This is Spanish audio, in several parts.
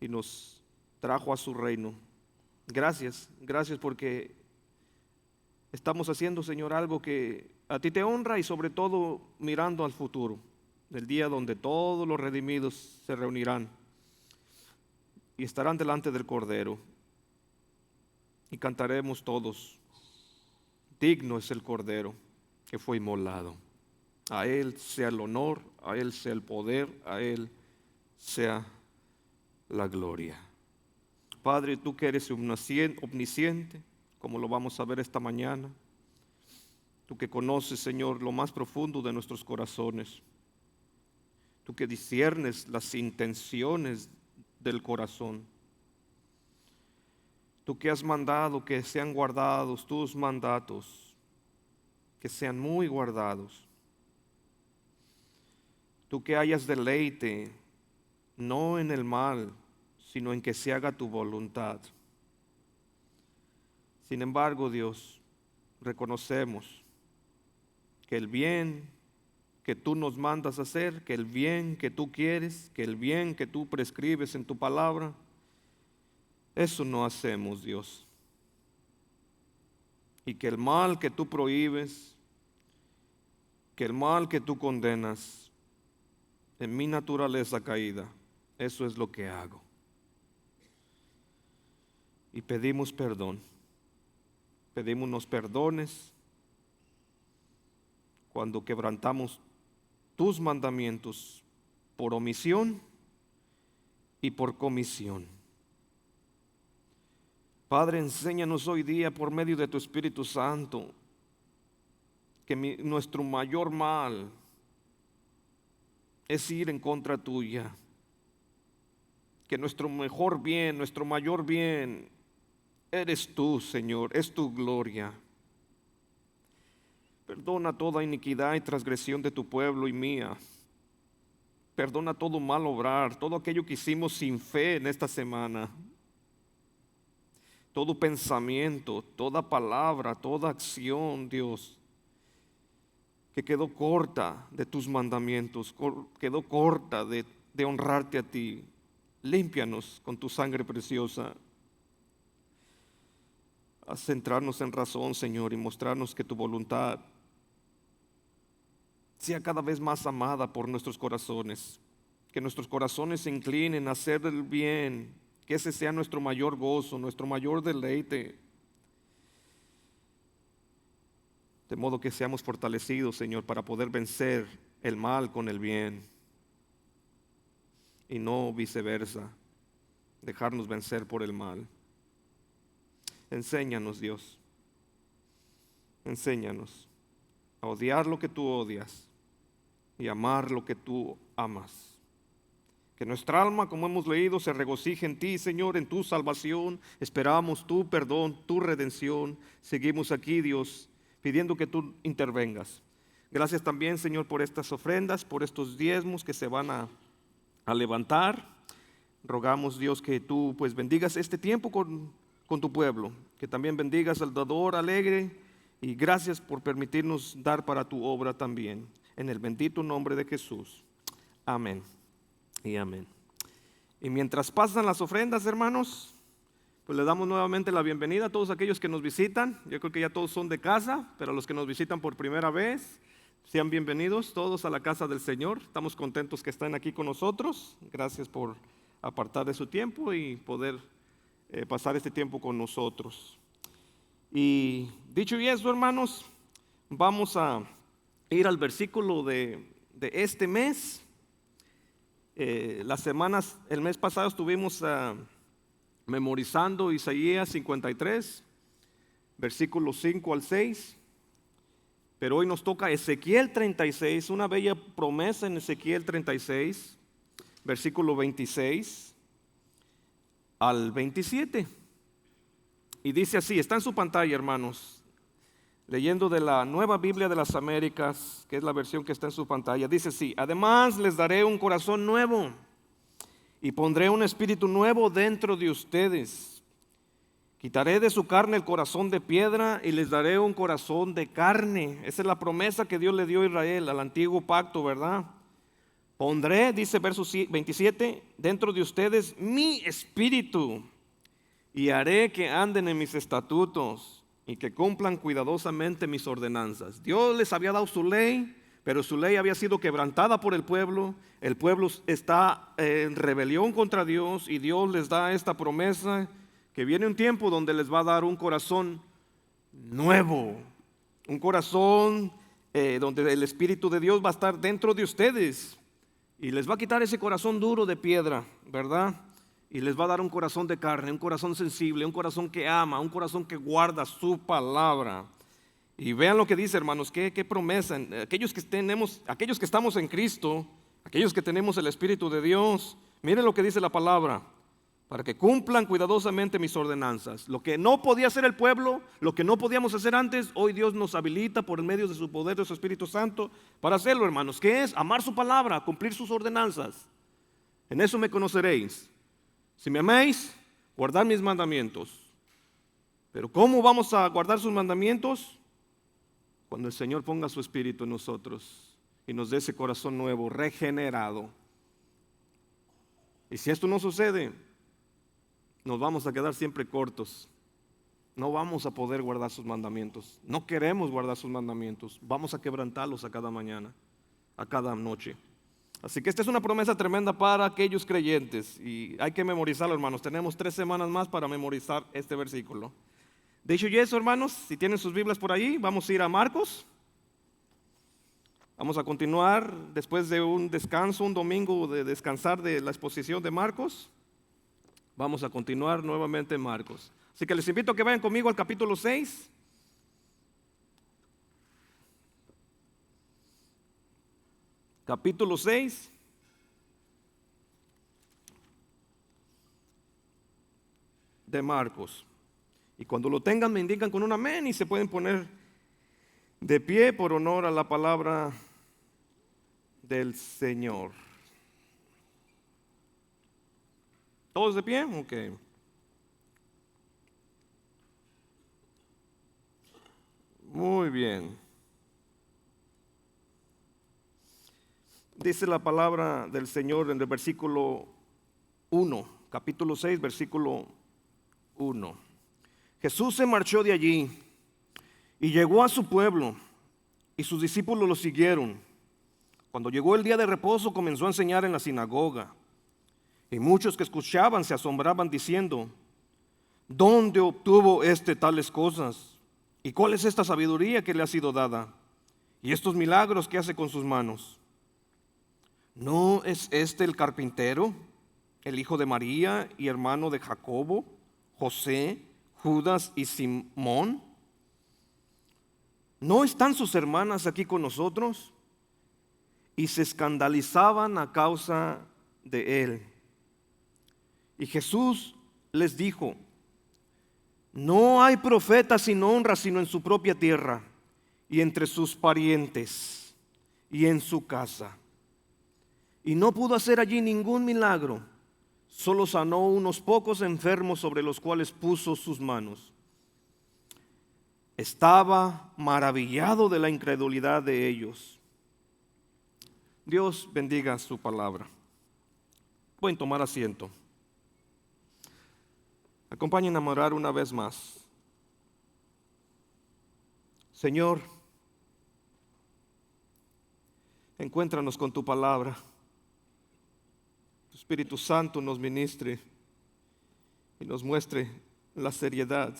y nos trajo a su reino. Gracias porque estamos haciendo, Señor, algo que a ti te honra y sobre todo mirando al futuro, el día donde todos los redimidos se reunirán y estarán delante del Cordero y cantaremos todos: digno es el Cordero que fue inmolado. A Él sea el honor, a Él sea el poder, a Él sea la gloria. Padre, tú que eres omnisciente, como lo vamos a ver esta mañana, tú que conoces, Señor, lo más profundo de nuestros corazones, tú que disciernes las intenciones del corazón, tú que has mandado que sean guardados tus mandatos, que sean muy guardados, tú que hayas deleite no en el mal, sino en que se haga tu voluntad. Sin embargo, Dios, reconocemos que el bien que tú nos mandas hacer, que el bien que tú quieres, que el bien que tú prescribes en tu palabra, eso no hacemos, Dios. Y que el mal que tú prohíbes, que el mal que tú condenas, en mi naturaleza caída, eso es lo que hago. Y pedimos perdón. Pedimos nos perdones cuando quebrantamos tus mandamientos por omisión y por comisión. Padre, enséñanos hoy día por medio de tu Espíritu Santo que nuestro mayor mal es ir en contra tuya, que nuestro mejor bien, nuestro mayor bien eres tú, Señor, es tu gloria. Perdona toda iniquidad y transgresión de tu pueblo y mía. Perdona todo mal obrar, todo aquello que hicimos sin fe en esta semana. Todo pensamiento, toda palabra, toda acción, Dios, que quedó corta de tus mandamientos, quedó corta de honrarte a ti. Límpianos con tu sangre preciosa. Haz centrarnos en razón, Señor, y mostrarnos que tu voluntad sea cada vez más amada por nuestros corazones. Que nuestros corazones se inclinen a hacer el bien, que ese sea nuestro mayor gozo, nuestro mayor deleite. De modo que seamos fortalecidos, Señor, para poder vencer el mal con el bien. Y no viceversa, dejarnos vencer por el mal. Enséñanos, Dios. Enséñanos a odiar lo que tú odias y amar lo que tú amas. Que nuestra alma, como hemos leído, se regocije en ti, Señor, en tu salvación. Esperamos tu perdón, tu redención. Seguimos aquí, Dios, pidiendo que tú intervengas. Gracias también, Señor, por estas ofrendas, por estos diezmos que se van a levantar. Rogamos, Dios, que tú pues bendigas este tiempo con tu pueblo, que también bendigas al dador alegre, y gracias por permitirnos dar para tu obra también. En el bendito nombre de Jesús. Amén y amén. Y mientras pasan las ofrendas, hermanos, pues le damos nuevamente la bienvenida a todos aquellos que nos visitan. Yo creo que ya todos son de casa, pero los que nos visitan por primera vez, sean bienvenidos todos a la casa del Señor. Estamos contentos que estén aquí con nosotros. Gracias por apartar de su tiempo y poder pasar este tiempo con nosotros. Y dicho y eso, hermanos, vamos a ir al versículo de este mes. El mes pasado estuvimos memorizando Isaías 53, versículos 5 al 6. Pero hoy nos toca Ezequiel 36, una bella promesa en Ezequiel 36, versículo 26 al 27. Y dice así, está en su pantalla, hermanos, leyendo de la Nueva Biblia de las Américas, que es la versión que está en su pantalla. Dice así: además les daré un corazón nuevo y pondré un espíritu nuevo dentro de ustedes. Quitaré de su carne el corazón de piedra y les daré un corazón de carne. Esa es la promesa que Dios le dio a Israel, al antiguo pacto, ¿verdad? Pondré, dice verso 27, dentro de ustedes mi espíritu y haré que anden en mis estatutos y que cumplan cuidadosamente mis ordenanzas. Dios les había dado su ley, pero su ley había sido quebrantada por el pueblo. El pueblo está en rebelión contra Dios y Dios les da esta promesa que viene un tiempo donde les va a dar un corazón nuevo, un corazón donde el Espíritu de Dios va a estar dentro de ustedes y les va a quitar ese corazón duro de piedra, ¿verdad? Y les va a dar un corazón de carne, un corazón sensible, un corazón que ama, un corazón que guarda su palabra. Y vean lo que dice, hermanos, qué promesa. Aquellos que estamos en Cristo, aquellos que tenemos el Espíritu de Dios, miren lo que dice la palabra: para que cumplan cuidadosamente mis ordenanzas. Lo que no podía hacer el pueblo, lo que no podíamos hacer antes, hoy Dios nos habilita por medio de su poder, de su Espíritu Santo, para hacerlo, hermanos. ¿Qué es? Amar su palabra, cumplir sus ordenanzas. En eso me conoceréis. Si me amáis, guardad mis mandamientos. Pero ¿cómo vamos a guardar sus mandamientos? Cuando el Señor ponga su Espíritu en nosotros y nos dé ese corazón nuevo, regenerado. Y si esto no sucede, nos vamos a quedar siempre cortos. No vamos a poder guardar sus mandamientos. No queremos guardar sus mandamientos. Vamos a quebrantarlos a cada mañana, a cada noche. Así que esta es una promesa tremenda para aquellos creyentes y hay que memorizarlo, hermanos. Tenemos 3 semanas más para memorizar este versículo. Dicho y eso, hermanos, si tienen sus Biblias por ahí, vamos a ir a Marcos. Vamos a continuar después de un descanso, un domingo de descansar de la exposición de Marcos. Vamos a continuar nuevamente en Marcos. Así que les invito a que vayan conmigo al capítulo 6. Capítulo 6. De Marcos. Y cuando lo tengan me indican con un amén y se pueden poner de pie por honor a la palabra del Señor. ¿Todos de pie? Ok. Muy bien. Dice la palabra del Señor en el versículo 1, capítulo 6, versículo 1. Jesús se marchó de allí y llegó a su pueblo y sus discípulos lo siguieron. Cuando llegó el día de reposo comenzó a enseñar en la sinagoga. Y muchos que escuchaban se asombraban diciendo: ¿dónde obtuvo tales cosas? ¿Y cuál es esta sabiduría que le ha sido dada? ¿Y estos milagros que hace con sus manos? ¿No es este el carpintero, el hijo de María y hermano de Jacobo, José, Judas y Simón? ¿No están sus hermanas aquí con nosotros? Y se escandalizaban a causa de él. Y Jesús les dijo: no hay profeta sin honra sino en su propia tierra y entre sus parientes y en su casa. Y no pudo hacer allí ningún milagro, solo sanó unos pocos enfermos sobre los cuales puso sus manos. Estaba maravillado de la incredulidad de ellos. Dios bendiga su palabra. Pueden tomar asiento. Acompáñenme a orar una vez más. Señor, encuéntranos con tu palabra. Tu Espíritu Santo nos ministre y nos muestre la seriedad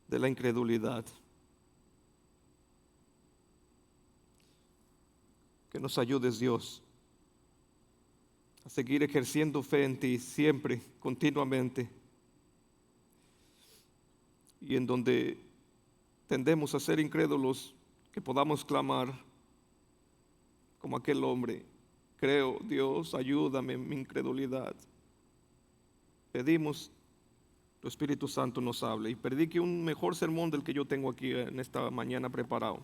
de la incredulidad. Que nos ayudes, Dios, a seguir ejerciendo fe en ti siempre, continuamente. Y en donde tendemos a ser incrédulos, que podamos clamar como aquel hombre: creo, Dios, ayúdame en mi incredulidad. Pedimos tu Espíritu Santo nos hable y predique un mejor sermón del que yo tengo aquí en esta mañana preparado.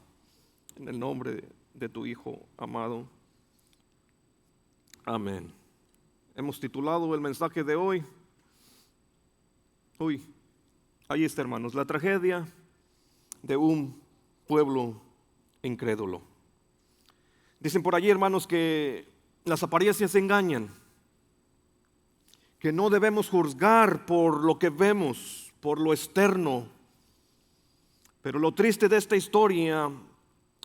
En el nombre de tu Hijo amado. Amén. Hemos titulado el mensaje de hoy. Ahí está, hermanos, la tragedia de un pueblo incrédulo. Dicen por allí, hermanos, que las apariencias engañan, que no debemos juzgar por lo que vemos, por lo externo. Pero lo triste de esta historia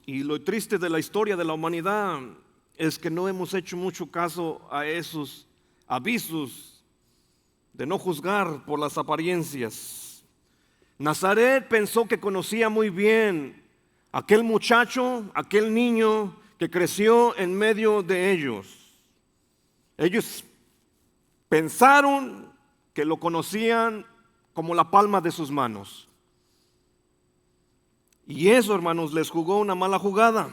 y lo triste de la historia de la humanidad es que no hemos hecho mucho caso a esos avisos de no juzgar por las apariencias. Nazaret pensó que conocía muy bien a aquel muchacho, aquel niño que creció en medio de ellos. Ellos pensaron que lo conocían como la palma de sus manos. Y eso, hermanos, les jugó una mala jugada,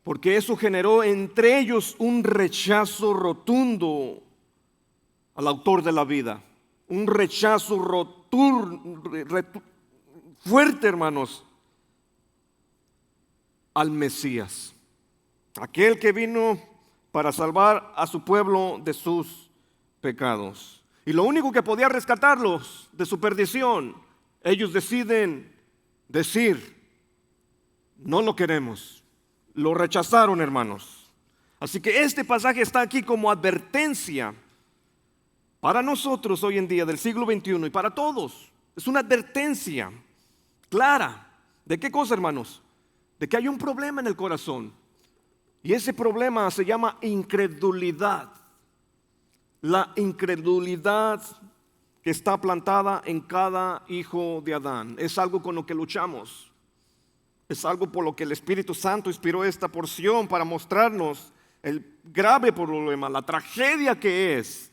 porque eso generó entre ellos un rechazo rotundo al autor de la vida. Un rechazo fuerte, hermanos, al Mesías, aquel que vino para salvar a su pueblo de sus pecados. Y lo único que podía rescatarlos de su perdición, ellos deciden decir: no lo queremos. Lo rechazaron, hermanos. Así que este pasaje está aquí como advertencia para nosotros hoy en día del siglo XXI y para todos. Es una advertencia clara. ¿De qué cosa, hermanos? De que hay un problema en el corazón. Y ese problema se llama incredulidad. La incredulidad que está plantada en cada hijo de Adán. Es algo con lo que luchamos. Es algo por lo que el Espíritu Santo inspiró esta porción para mostrarnos el grave problema, la tragedia que es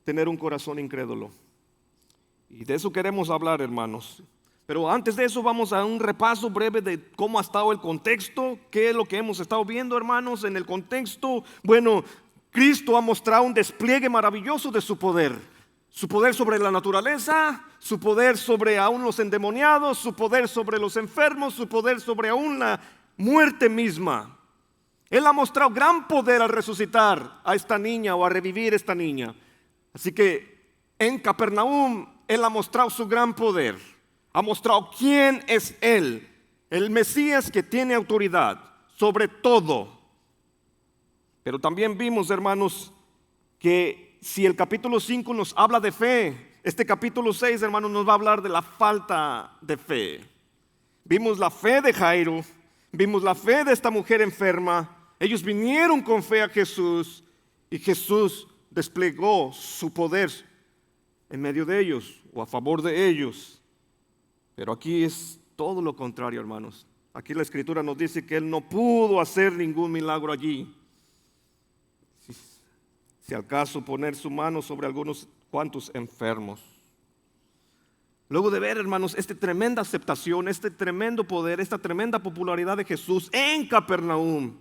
tener un corazón incrédulo. Y de eso queremos hablar, hermanos. Pero antes de eso vamos a un repaso breve de cómo ha estado el contexto, qué es lo que hemos estado viendo, hermanos, en el contexto. Bueno, Cristo ha mostrado un despliegue maravilloso de su poder sobre la naturaleza, su poder sobre aún los endemoniados, su poder sobre los enfermos, su poder sobre aún la muerte misma. Él ha mostrado gran poder al resucitar a esta niña o a revivir a esta niña. Así que en Capernaum Él ha mostrado su gran poder. Ha mostrado quién es Él, el Mesías que tiene autoridad sobre todo. Pero también vimos, hermanos, que si el capítulo 5 nos habla de fe, este capítulo 6, hermanos, nos va a hablar de la falta de fe. Vimos la fe de Jairo, vimos la fe de esta mujer enferma. Ellos vinieron con fe a Jesús y Jesús desplegó su poder en medio de ellos o a favor de ellos. Pero aquí es todo lo contrario, hermanos. Aquí la Escritura nos dice que Él no pudo hacer ningún milagro allí. Si al caso poner su mano sobre algunos cuantos enfermos. Luego de ver, hermanos, esta tremenda aceptación, este tremendo poder, esta tremenda popularidad de Jesús en Capernaum,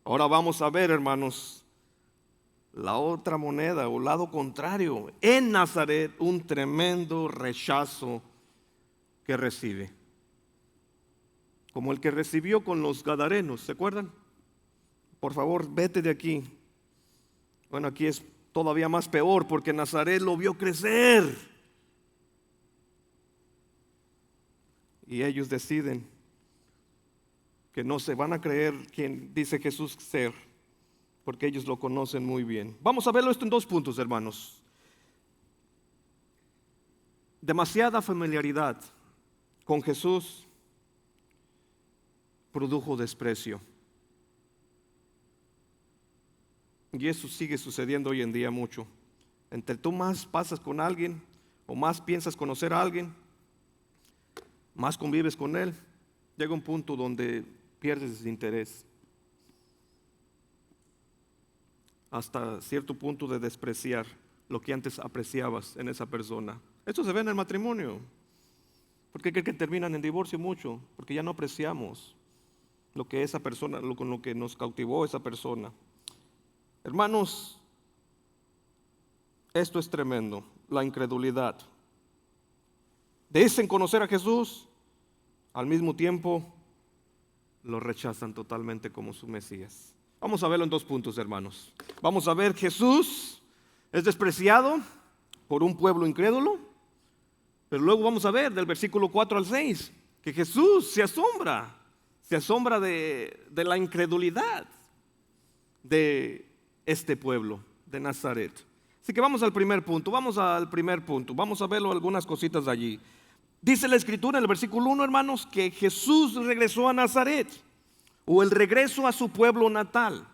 ahora vamos a ver, hermanos, la otra moneda o lado contrario. En Nazaret, un tremendo rechazo que recibe, como el que recibió con los gadarenos, ¿se acuerdan? Por favor, vete de aquí. Bueno, aquí es todavía más peor porque Nazaret lo vio crecer y ellos deciden que no se van a creer quien dice Jesús ser, porque ellos lo conocen muy bien. Vamos a verlo esto en dos puntos, hermanos. Demasiada familiaridad con Jesús produjo desprecio. Y eso sigue sucediendo hoy en día mucho. Entre tú más pasas con alguien o más piensas conocer a alguien, más convives con él, llega un punto donde pierdes el interés. Hasta cierto punto de despreciar lo que antes apreciabas en esa persona. Esto se ve en el matrimonio. ¿Por qué creen que terminan en divorcio mucho? Porque ya no apreciamos lo que esa persona, con lo que nos cautivó esa persona. Hermanos, esto es tremendo, la incredulidad. Dicen conocer a Jesús, al mismo tiempo lo rechazan totalmente como su Mesías. Vamos a verlo en dos puntos, hermanos. Vamos a ver, Jesús es despreciado por un pueblo incrédulo. Pero luego vamos a ver del versículo 4 al 6 que Jesús se asombra se asombra de la incredulidad de este pueblo de Nazaret. Así que vamos al primer punto, vamos a verlo algunas cositas de allí. Dice la escritura en el versículo 1, hermanos, que Jesús regresó a Nazaret, o el regreso a su pueblo natal.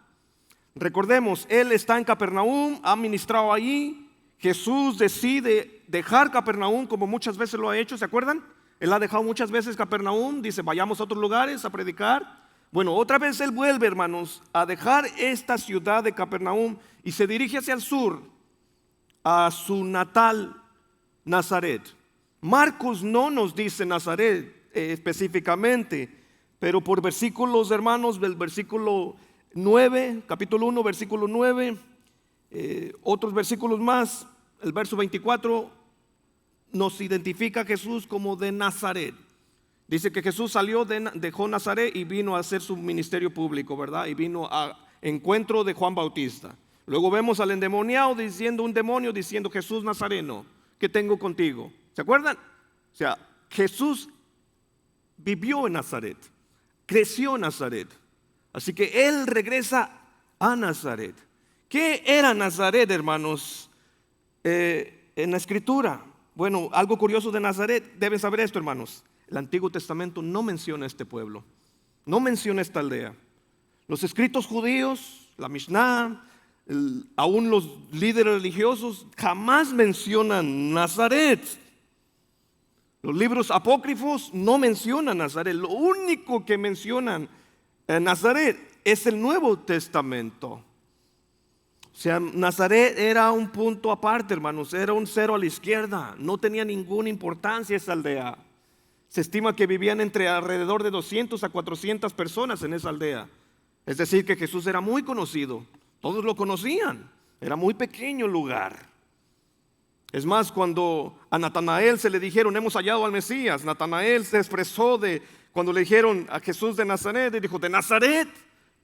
Recordemos, Él está en Capernaum, ha ministrado allí. Jesús decide dejar Capernaum como muchas veces lo ha hecho, ¿se acuerdan? Él ha dejado muchas veces Capernaum, dice vayamos a otros lugares a predicar. Bueno, otra vez Él vuelve, hermanos, a dejar esta ciudad de Capernaum y se dirige hacia el sur, a su natal Nazaret. Marcos no nos dice Nazaret específicamente, pero por versículos, hermanos, del versículo 9, capítulo 1, versículo 9, otros versículos más, el verso 24 nos identifica a Jesús como de Nazaret. Dice que Jesús dejó Nazaret y vino a hacer su ministerio público, ¿verdad? Y vino a encuentro de Juan Bautista. Luego vemos al endemoniado diciendo, un demonio diciendo, Jesús Nazareno, ¿qué tengo contigo? ¿Se acuerdan? O sea, Jesús vivió en Nazaret, creció en Nazaret. Así que Él regresa a Nazaret. ¿Qué era Nazaret, hermanos? En la escritura. Bueno, algo curioso de Nazaret, deben saber esto, hermanos. El Antiguo Testamento no menciona este pueblo, no menciona esta aldea. Los escritos judíos, la Mishnah, aún los líderes religiosos jamás mencionan Nazaret. Los libros apócrifos no mencionan Nazaret. Lo único que mencionan en Nazaret es el Nuevo Testamento. O sea, Nazaret era un punto aparte, hermanos, era un cero a la izquierda, no tenía ninguna importancia esa aldea. Se estima que vivían entre alrededor de 200 a 400 personas en esa aldea. Es decir, que Jesús era muy conocido, todos lo conocían, era muy pequeño el lugar. Es más, cuando a Natanael se le dijeron, hemos hallado al Mesías, Natanael se expresó cuando le dijeron a Jesús de Nazaret, y dijo, ¿de Nazaret?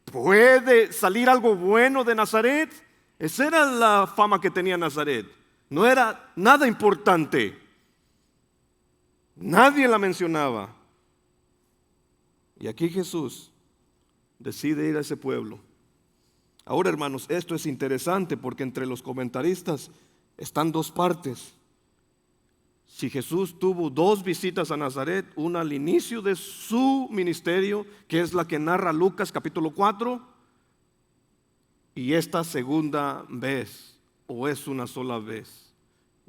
¿Puede salir algo bueno de Nazaret? Esa era la fama que tenía Nazaret. No era nada importante. Nadie la mencionaba. Y aquí Jesús decide ir a ese pueblo. Ahora, hermanos, esto es interesante porque entre los comentaristas están dos partes. Si Jesús tuvo dos visitas a Nazaret, una al inicio de su ministerio, que es la que narra Lucas capítulo 4, y esta segunda vez, o es una sola vez.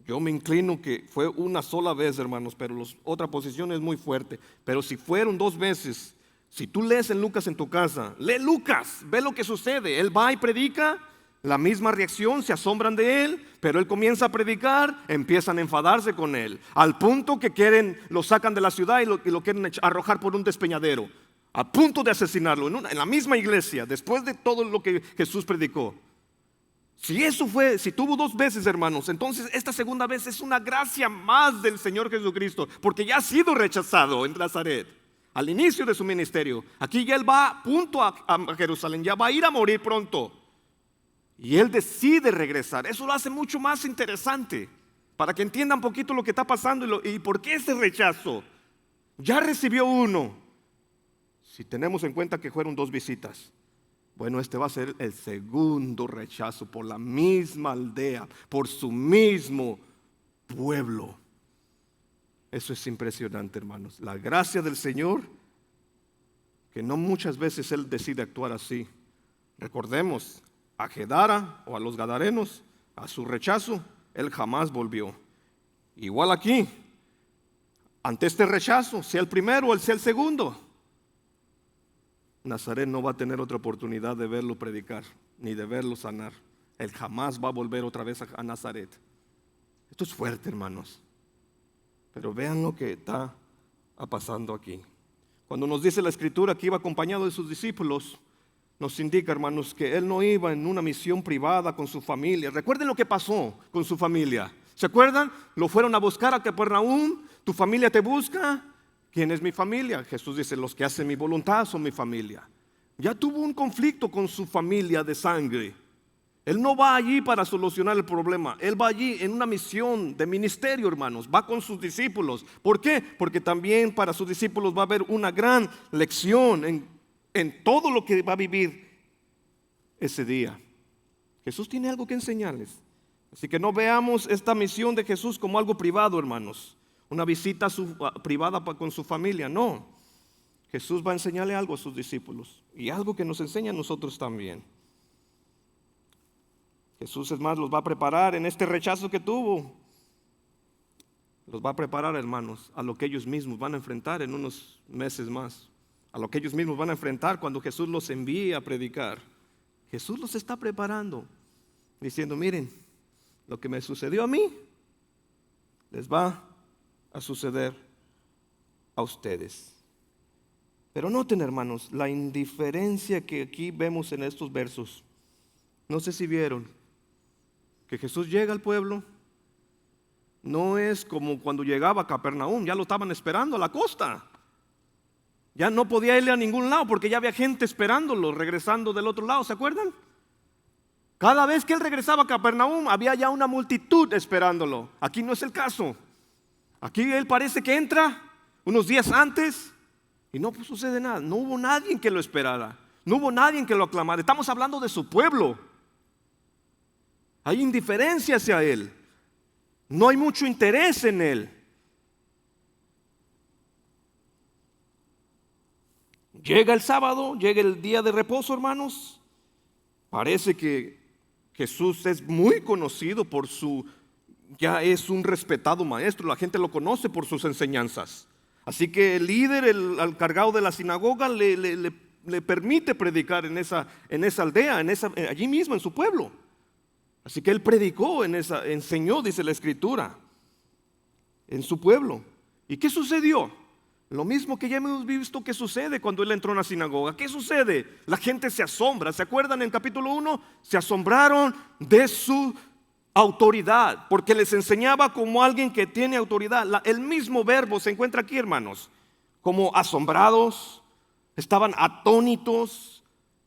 Yo me inclino que fue una sola vez, hermanos, pero otra posición es muy fuerte. Pero si fueron dos veces, si tú lees en Lucas en tu casa, lee Lucas, ve lo que sucede. Él va y predica, la misma reacción, se asombran de él, pero él comienza a predicar, empiezan a enfadarse con él, al punto que lo sacan de la ciudad y lo quieren arrojar por un despeñadero, a punto de asesinarlo en la misma iglesia, después de todo lo que Jesús predicó. Si tuvo dos veces, hermanos, entonces esta segunda vez es una gracia más del Señor Jesucristo, porque ya ha sido rechazado en Nazaret al inicio de su ministerio. Aquí ya él va punto a Jerusalén, ya va a ir a morir pronto, y él decide regresar. Eso lo hace mucho más interesante, para que entiendan un poquito lo que está pasando y por qué ese rechazo. Ya recibió uno. Si tenemos en cuenta que fueron dos visitas, bueno, este va a ser el segundo rechazo por la misma aldea, por su mismo pueblo. Eso es impresionante, hermanos. La gracia del Señor, que no muchas veces Él decide actuar así. Recordemos, a Gedara o a los gadarenos, a su rechazo, Él jamás volvió. Igual aquí, ante este rechazo, sea el primero o sea el segundo, Nazaret no va a tener otra oportunidad de verlo predicar, ni de verlo sanar. Él jamás va a volver otra vez a Nazaret. Esto es fuerte, hermanos. Pero vean lo que está pasando aquí. Cuando nos dice la escritura que iba acompañado de sus discípulos, nos indica, hermanos, que él no iba en una misión privada con su familia. Recuerden lo que pasó con su familia. ¿Se acuerdan? Lo fueron a buscar a Capernaum. Tu familia te busca. ¿Quién es mi familia? Jesús dice, los que hacen mi voluntad son mi familia. Ya tuvo un conflicto con su familia de sangre. Él no va allí para solucionar el problema. Él va allí en una misión de ministerio, hermanos. Va con sus discípulos. ¿Por qué? Porque también para sus discípulos va a haber una gran lección en todo lo que va a vivir ese día. Jesús tiene algo que enseñarles. Así que no veamos esta misión de Jesús como algo privado, hermanos. Una visita privada con su familia. No. Jesús va a enseñarle algo a sus discípulos. Y algo que nos enseña a nosotros también. Jesús, es más, los va a preparar en este rechazo que tuvo. Los va a preparar, hermanos, a lo que ellos mismos van a enfrentar en unos meses más. A lo que ellos mismos van a enfrentar cuando Jesús los envíe a predicar. Jesús los está preparando, diciendo, miren, lo que me sucedió a mí, les va a suceder a ustedes. Pero noten, hermanos, la indiferencia que aquí vemos en estos versos. No sé si vieron que Jesús llega al pueblo. No es como cuando llegaba a Capernaum, ya lo estaban esperando a la costa. Ya no podía irle a ningún lado porque ya había gente esperándolo, regresando del otro lado, ¿se acuerdan? Cada vez que él regresaba a Capernaum había ya una multitud esperándolo. Aquí no es el caso. Aquí él parece que entra unos días antes y no sucede nada. No hubo nadie que lo esperara. No hubo nadie que lo aclamara. Estamos hablando de su pueblo. Hay indiferencia hacia él. No hay mucho interés en él. Llega el sábado, llega el día de reposo, hermanos. Parece que Jesús es muy conocido por ya es un respetado maestro. La gente lo conoce por sus enseñanzas. Así que el líder, el cargado de la sinagoga, le permite predicar en esa aldea, allí mismo en su pueblo. Así que él predicó enseñó, dice la Escritura, en su pueblo. ¿Y qué sucedió? Lo mismo que ya hemos visto que sucede cuando él entró en la sinagoga. ¿Qué sucede? La gente se asombra. ¿Se acuerdan en capítulo 1? Se asombraron de su autoridad, porque les enseñaba como alguien que tiene autoridad. El mismo verbo se encuentra aquí, hermanos, como asombrados, estaban atónitos.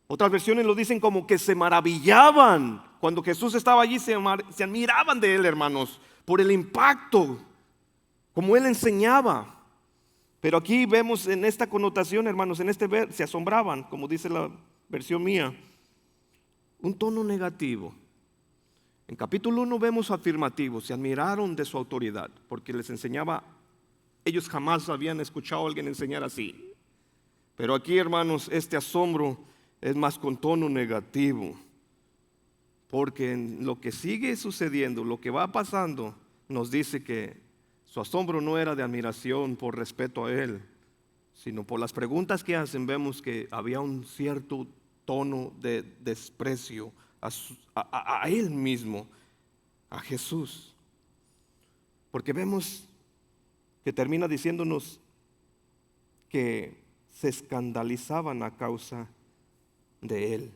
Otras versiones lo dicen como que se maravillaban. Cuando Jesús estaba allí se admiraban de él, hermanos, por el impacto, como él enseñaba. Pero aquí vemos en esta connotación, hermanos, en este verso, se asombraban, como dice la versión mía, un tono negativo. En capítulo 1 vemos afirmativo, se admiraron de su autoridad, porque les enseñaba, ellos jamás habían escuchado a alguien enseñar así. Pero aquí, hermanos, este asombro es más con tono negativo, porque en lo que sigue sucediendo, lo que va pasando, nos dice que su asombro no era de admiración por respeto a él, sino por las preguntas que hacen. Vemos que había un cierto tono de desprecio a él mismo, a Jesús. Porque vemos que termina diciéndonos que se escandalizaban a causa de él.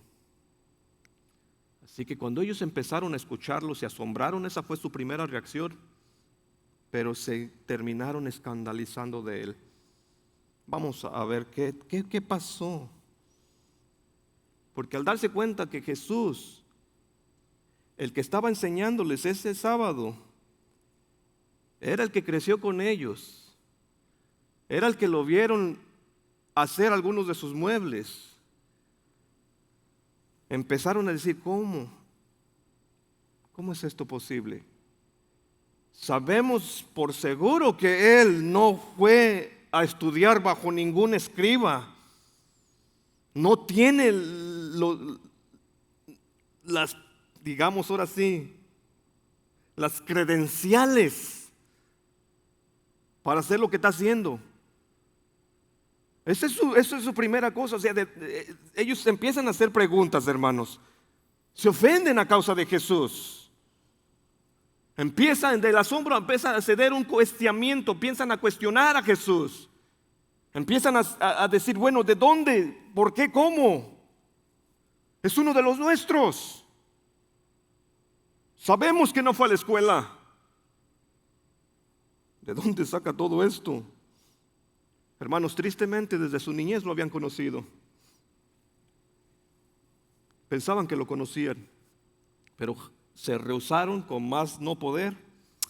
Así que cuando ellos empezaron a escucharlo, se asombraron, esa fue su primera reacción, pero se terminaron escandalizando de él. Vamos a ver qué pasó. Porque al darse cuenta que Jesús, el que estaba enseñándoles ese sábado, era el que creció con ellos, era el que lo vieron hacer algunos de sus muebles, empezaron a decir, ¿cómo es esto posible? Sabemos por seguro que él no fue a estudiar bajo ningún escriba. No tiene digamos ahora sí, las credenciales para hacer lo que está haciendo. Esa es su primera cosa. O sea, ellos empiezan a hacer preguntas, hermanos. Se ofenden a causa de Jesús. Empiezan del asombro, empiezan a ceder un cuestionamiento, empiezan a cuestionar a Jesús. Empiezan a decir, bueno, ¿de dónde? ¿Por qué? ¿Cómo? Es uno de los nuestros. Sabemos que no fue a la escuela. ¿De dónde saca todo esto? Hermanos, tristemente desde su niñez lo habían conocido. Pensaban que lo conocían. pero se rehusaron con más no poder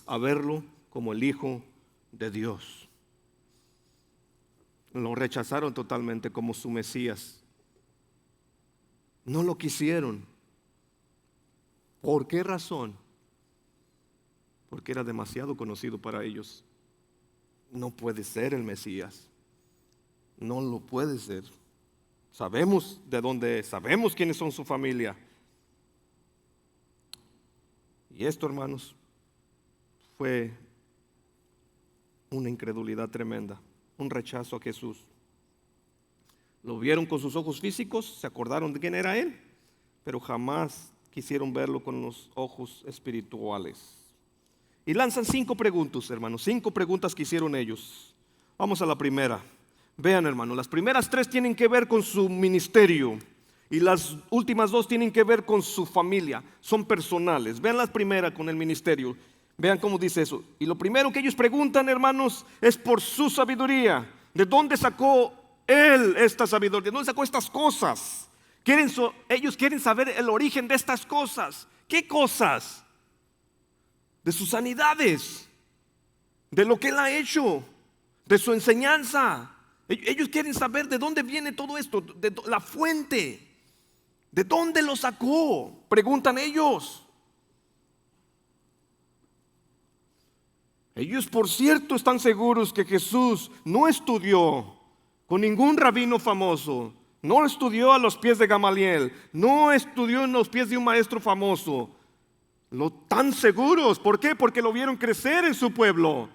a verlo como el Hijo de Dios. Lo rechazaron totalmente como su Mesías. No lo quisieron. ¿Por qué razón? Porque era demasiado conocido para ellos. No puede ser el Mesías. No lo puede ser. Sabemos de dónde es, sabemos quiénes son su familia. Y esto, hermanos, fue una incredulidad tremenda, un rechazo a Jesús. Lo vieron con sus ojos físicos, se acordaron de quién era Él, pero jamás quisieron verlo con los ojos espirituales. Y lanzan 5 preguntas, hermanos, 5 preguntas que hicieron ellos. Vamos a la primera. Vean, hermanos, las primeras 3 tienen que ver con su ministerio y las últimas 2 tienen que ver con su familia, son personales. Vean la primera con el ministerio. Vean cómo dice eso. Y lo primero que ellos preguntan, hermanos, es por su sabiduría. ¿De dónde sacó Él esta sabiduría? ¿De dónde sacó estas cosas? Ellos quieren saber el origen de estas cosas. ¿Qué cosas? De sus sanidades, de lo que Él ha hecho, de su enseñanza. Ellos quieren saber de dónde viene todo esto, de la fuente. ¿De dónde lo sacó? Preguntan ellos. Ellos, por cierto, están seguros que Jesús no estudió con ningún rabino famoso, no estudió a los pies de Gamaliel, no estudió en los pies de un maestro famoso. Lo tan seguros, ¿por qué? Porque lo vieron crecer en su pueblo.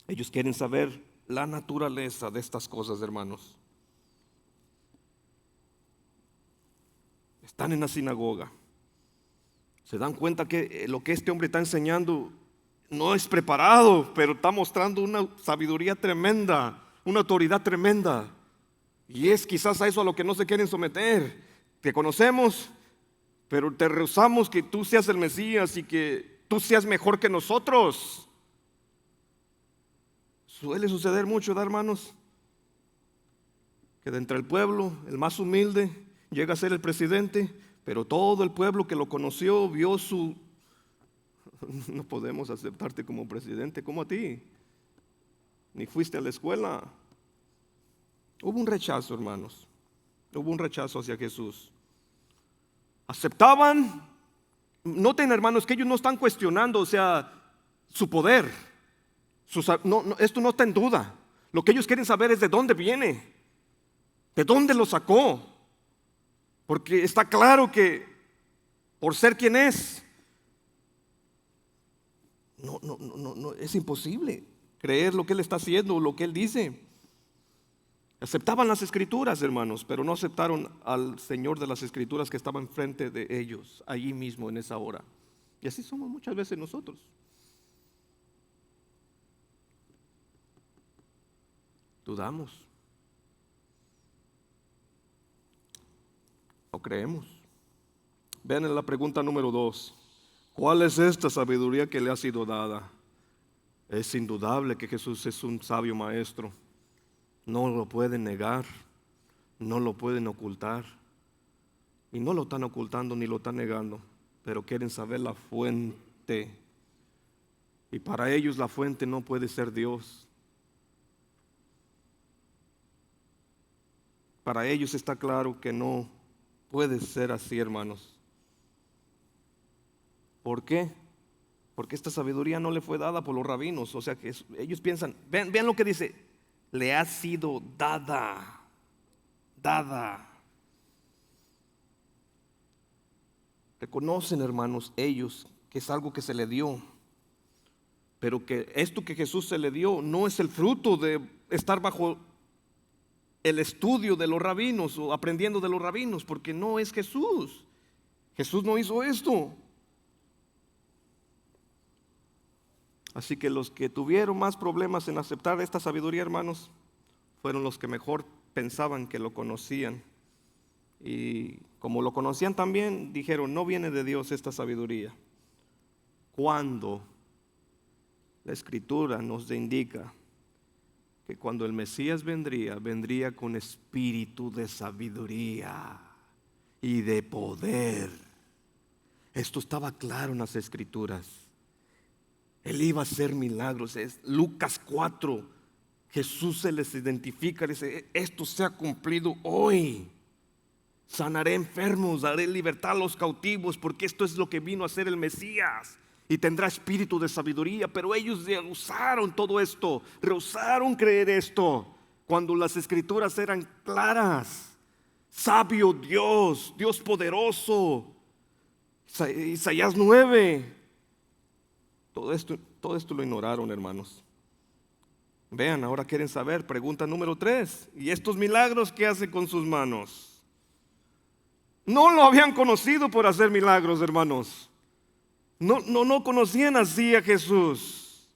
Ellos quieren saber la naturaleza de estas cosas, hermanos. Están en la sinagoga. Se dan cuenta que lo que este hombre está enseñando no es preparado, pero está mostrando una sabiduría tremenda, una autoridad tremenda. Y es quizás a eso a lo que no se quieren someter. Te conocemos, pero te rehusamos que tú seas el Mesías y que tú seas mejor que nosotros. Suele suceder mucho, hermanos, que de entre el pueblo, el más humilde, llega a ser el presidente, pero todo el pueblo que lo conoció vio su... No podemos aceptarte como presidente, como a ti. Ni fuiste a la escuela. Hubo un rechazo, hermanos. Hubo un rechazo hacia Jesús. Aceptaban. Noten, hermanos, que ellos no están cuestionando, o sea, su poder. Esto no está en duda. Lo que ellos quieren saber es de dónde viene, de dónde lo sacó. Porque está claro que por ser quien es, no, es imposible creer lo que Él está haciendo, lo que Él dice. Aceptaban las escrituras, hermanos, pero no aceptaron al Señor de las escrituras que estaba enfrente de ellos, allí mismo en esa hora. Y así somos muchas veces nosotros. Dudamos. No creemos. Vean en la pregunta número 2. ¿Cuál es esta sabiduría que le ha sido dada? Es indudable que Jesús es un sabio maestro. No lo pueden negar, no lo pueden ocultar. Y no lo están ocultando ni lo están negando, pero quieren saber la fuente. Y para ellos la fuente no puede ser Dios. Para ellos está claro que no puede ser así, hermanos. ¿Por qué? Porque esta sabiduría no le fue dada por los rabinos. O sea que ellos piensan, vean lo que dice, le ha sido dada. Reconocen, hermanos, ellos que es algo que se le dio, pero que esto que Jesús se le dio no es el fruto de estar bajo el estudio de los rabinos o aprendiendo de los rabinos, porque no es Jesús. Jesús no hizo esto. Así que los que tuvieron más problemas en aceptar esta sabiduría, hermanos, fueron los que mejor pensaban que lo conocían. Y como lo conocían también, dijeron, no viene de Dios esta sabiduría. Cuando la Escritura nos indica que cuando el Mesías vendría, vendría con espíritu de sabiduría y de poder. Esto estaba claro en las Escrituras. Él iba a hacer milagros. Lucas 4, Jesús se les identifica, dice: esto se ha cumplido hoy. Sanaré enfermos, daré libertad a los cautivos, porque esto es lo que vino a hacer el Mesías. Y tendrá espíritu de sabiduría. Pero ellos rehusaron todo esto, rehusaron creer esto, cuando las Escrituras eran claras. Sabio Dios, Dios poderoso. Isaías 9. Todo esto lo ignoraron, hermanos. Vean, ahora quieren saber, pregunta número 3. ¿Y estos milagros qué hace con sus manos? No lo habían conocido por hacer milagros, hermanos. No conocían así a Jesús,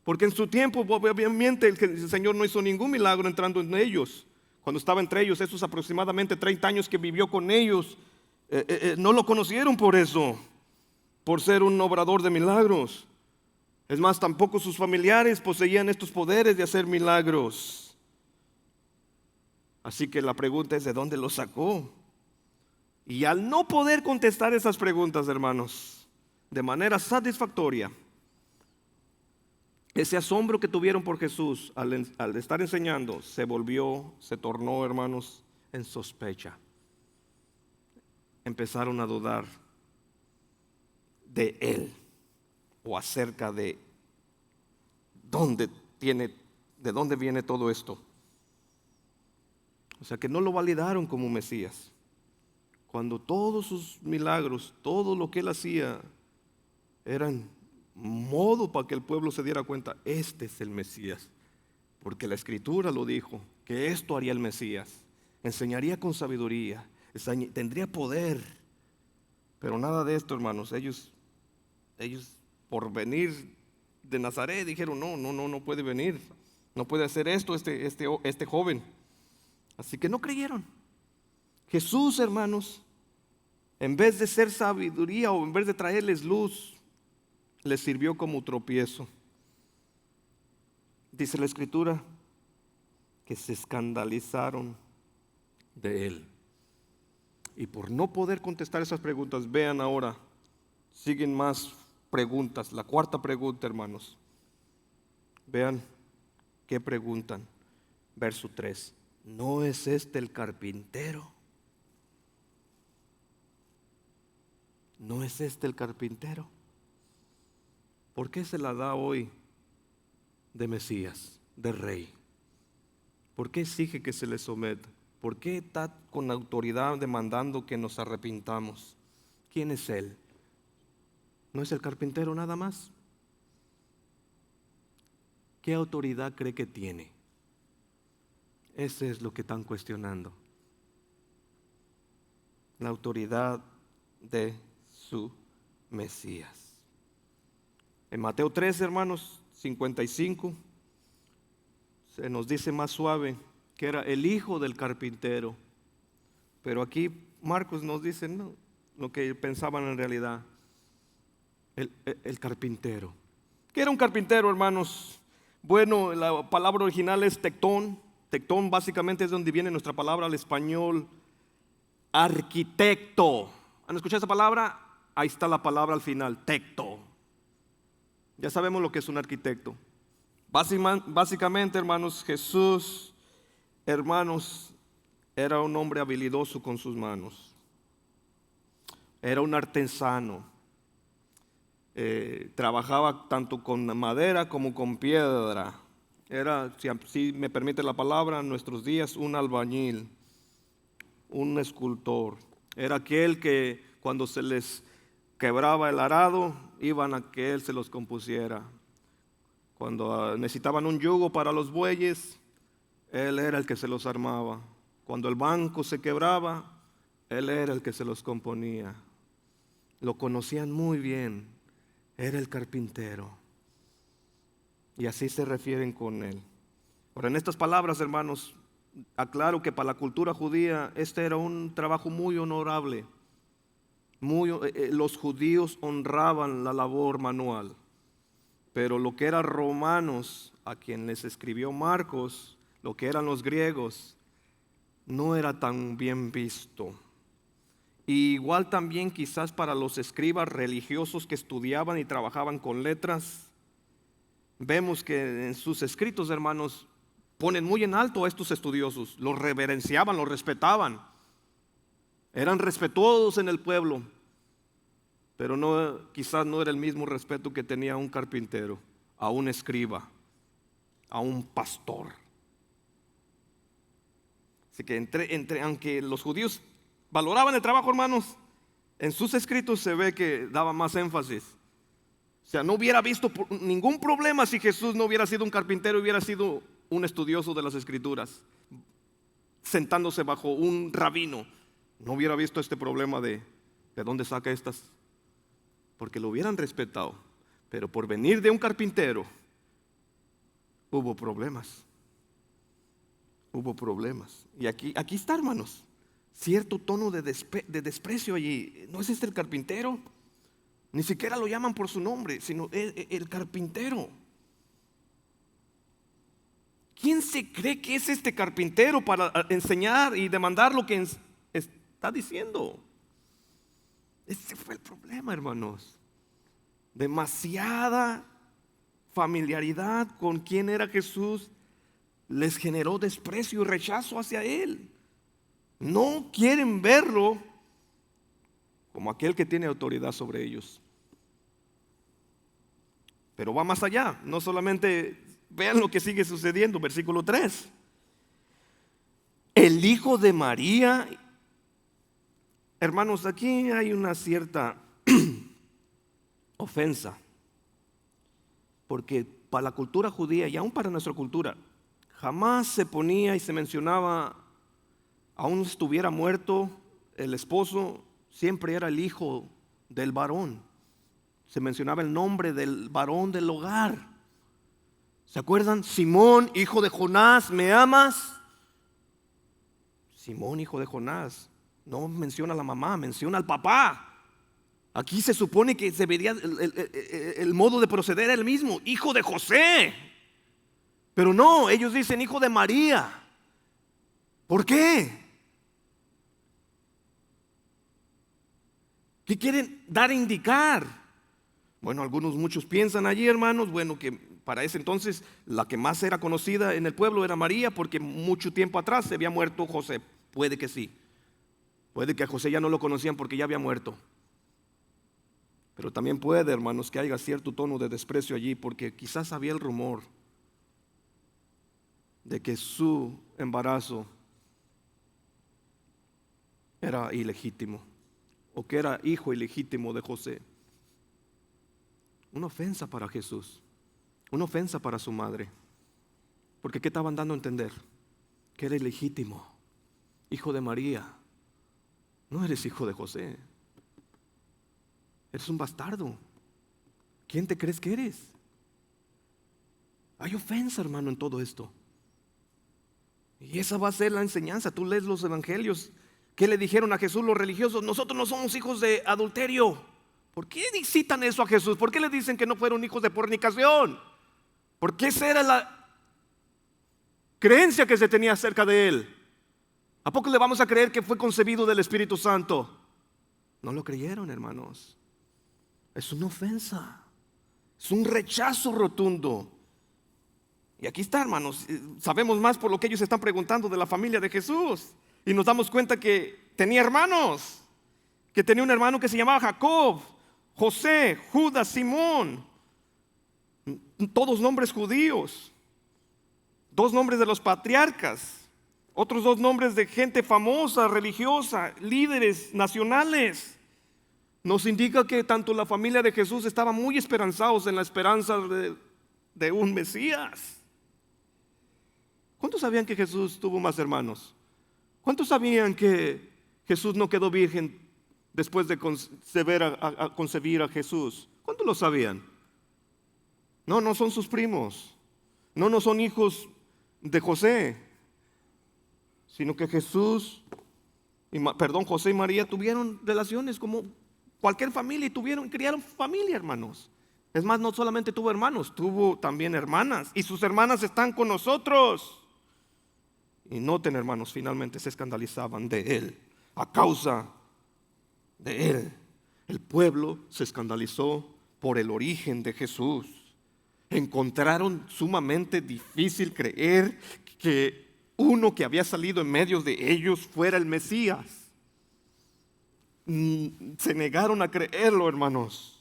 porque en su tiempo obviamente el Señor no hizo ningún milagro entrando en ellos. Cuando estaba entre ellos, esos aproximadamente 30 años que vivió con ellos, no lo conocieron por eso, por ser un obrador de milagros. Es más, tampoco sus familiares poseían estos poderes de hacer milagros. Así que la pregunta es: ¿de dónde los sacó? Y al no poder contestar esas preguntas, hermanos, de manera satisfactoria, ese asombro que tuvieron por Jesús al estar enseñando se tornó, hermanos, en sospecha. Empezaron a dudar de Él, o acerca de dónde viene todo esto. O sea que no lo validaron como Mesías, cuando todos sus milagros, todo lo que Él hacía, eran modo para que el pueblo se diera cuenta: este es el Mesías, porque la Escritura lo dijo, que esto haría el Mesías. Enseñaría con sabiduría, tendría poder. Pero nada de esto, hermanos. Ellos por venir de Nazaret dijeron: no puede venir, no puede hacer esto este joven. Así que no creyeron. Jesús, hermanos, en vez de ser sabiduría o en vez de traerles luz, les sirvió como tropiezo. Dice la Escritura que se escandalizaron de Él. Y por no poder contestar esas preguntas, vean ahora, siguen más preguntas. La cuarta pregunta, hermanos. Vean qué preguntan. Verso 3. ¿No es este el carpintero? ¿No es este el carpintero? ¿Por qué se la da hoy de Mesías, de rey? ¿Por qué exige que se le someta? ¿Por qué está con autoridad demandando que nos arrepintamos? ¿Quién es Él? ¿No es el carpintero nada más? ¿Qué autoridad cree que tiene? Ese es lo que están cuestionando. La autoridad de su Mesías. En Mateo 13, hermanos, 55, se nos dice más suave que era el hijo del carpintero. Pero aquí Marcos nos dice no, lo que pensaban en realidad. El carpintero. ¿Qué era un carpintero, hermanos? Bueno, la palabra original es tectón. Tectón básicamente es donde viene nuestra palabra al español arquitecto. ¿Han escuchado esa palabra? Ahí está la palabra al final, tecto. Ya sabemos lo que es un arquitecto. Básicamente, hermanos, Jesús, hermanos, era un hombre habilidoso con sus manos. Era un artesano. Trabajaba tanto con madera como con piedra. Era, si me permite la palabra, en nuestros días un albañil, un escultor. Era aquel que cuando se les quebraba el arado, iban a que él se los compusiera. Cuando necesitaban un yugo para los bueyes, él era el que se los armaba. Cuando el banco se quebraba, él era el que se los componía. Lo conocían muy bien. Era el carpintero. Y así se refieren con él. Ahora, en estas palabras, hermanos, aclaro que para la cultura judía este era un trabajo muy honorable. Los judíos honraban la labor manual. pero lo que eran romanos, a quien les escribió Marcos, lo que eran los griegos, no era tan bien visto. Y igual también quizás para los escribas religiosos que estudiaban y trabajaban con letras, vemos que en sus escritos, hermanos, ponen muy en alto a estos estudiosos, los reverenciaban, los respetaban, eran respetuosos en el pueblo, pero no, quizás no era el mismo respeto que tenía un carpintero, a un escriba, a un pastor. Así que aunque los judíos valoraban el trabajo, hermanos, en sus escritos se ve que daba más énfasis. O sea, no hubiera visto ningún problema si Jesús no hubiera sido un carpintero, hubiera sido un estudioso de las escrituras, sentándose bajo un rabino. No hubiera visto este problema de dónde saca estas, porque lo hubieran respetado. Pero por venir de un carpintero, hubo problemas. Hubo problemas. Y aquí está, hermanos, cierto tono de desprecio allí. ¿No es este el carpintero? Ni siquiera lo llaman por su nombre, sino el carpintero. ¿Quién se cree que es este carpintero para enseñar y demandar lo que está diciendo? Ese fue el problema, hermanos. Demasiada familiaridad con quién era Jesús les generó desprecio y rechazo hacia él. No quieren verlo como aquel que tiene autoridad sobre ellos. Pero va más allá. No solamente vean lo que sigue sucediendo, versículo 3. El hijo de María. Hermanos, aquí hay una cierta ofensa, porque para la cultura judía y aún para nuestra cultura, jamás se ponía y se mencionaba, aún estuviera muerto el esposo, siempre era el hijo del varón. Se mencionaba el nombre del varón del hogar. ¿Se acuerdan? Simón, hijo de Jonás, ¿me amas? Simón, hijo de Jonás. No menciona a la mamá, menciona al papá. Aquí se supone que el modo de proceder era el mismo, hijo de José. Pero no, ellos dicen hijo de María. ¿Por qué? ¿Qué quieren dar a indicar? Bueno, muchos piensan allí, hermanos, bueno, que para ese entonces la que más era conocida en el pueblo era María, porque mucho tiempo atrás se había muerto José. Puede que sí. Puede que a José ya no lo conocían porque ya había muerto. Pero también puede, hermanos, que haya cierto tono de desprecio allí, porque quizás había el rumor de que su embarazo era ilegítimo, o que era hijo ilegítimo de José. Una ofensa para Jesús, una ofensa para su madre, porque ¿qué estaban dando a entender? Que era ilegítimo, hijo de María. No eres hijo de José, eres un bastardo. ¿Quién te crees que eres? Hay ofensa, hermano, en todo esto. Y esa va a ser la enseñanza. Tú lees los evangelios. ¿Qué le dijeron a Jesús los religiosos? Nosotros no somos hijos de adulterio. ¿Por qué citan eso a Jesús? ¿Por qué le dicen que no fueron hijos de fornicación? Porque esa era la creencia que se tenía acerca de él. ¿A poco le vamos a creer que fue concebido del Espíritu Santo? No lo creyeron, hermanos. Es una ofensa, es un rechazo rotundo. Y aquí está, hermanos, sabemos más por lo que ellos están preguntando de la familia de Jesús. Y nos damos cuenta que tenía hermanos, que tenía un hermano que se llamaba Jacob, José, Judas, Simón, todos nombres judíos, 2 nombres de los patriarcas, otros 2 nombres de gente famosa, religiosa, líderes nacionales. Nos indica que tanto la familia de Jesús estaba muy esperanzados en la esperanza de un Mesías. ¿Cuántos sabían que Jesús tuvo más hermanos? ¿Cuántos sabían que Jesús no quedó virgen después de concebir a Jesús? ¿Cuántos lo sabían? No son sus primos. No son hijos de José, sino que José y María tuvieron relaciones como cualquier familia y criaron familia, hermanos. Es más, no solamente tuvo hermanos, tuvo también hermanas. Y sus hermanas están con nosotros. Y noten, hermanos, finalmente se escandalizaban de él, a causa de él. El pueblo se escandalizó por el origen de Jesús. Encontraron sumamente difícil creer que uno que había salido en medio de ellos fuera el Mesías. Se negaron a creerlo, hermanos.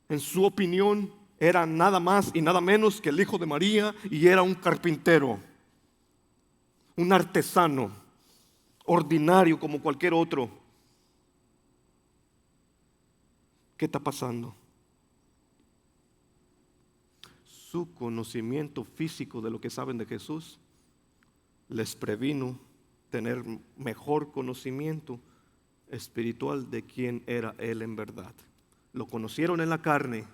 En su opinión, era nada más y nada menos que el hijo de María, y era un carpintero, un artesano, ordinario como cualquier otro. ¿Qué está pasando? Su conocimiento físico de lo que saben de Jesús les previno tener mejor conocimiento espiritual de quién era Él en verdad. Lo conocieron en la carne,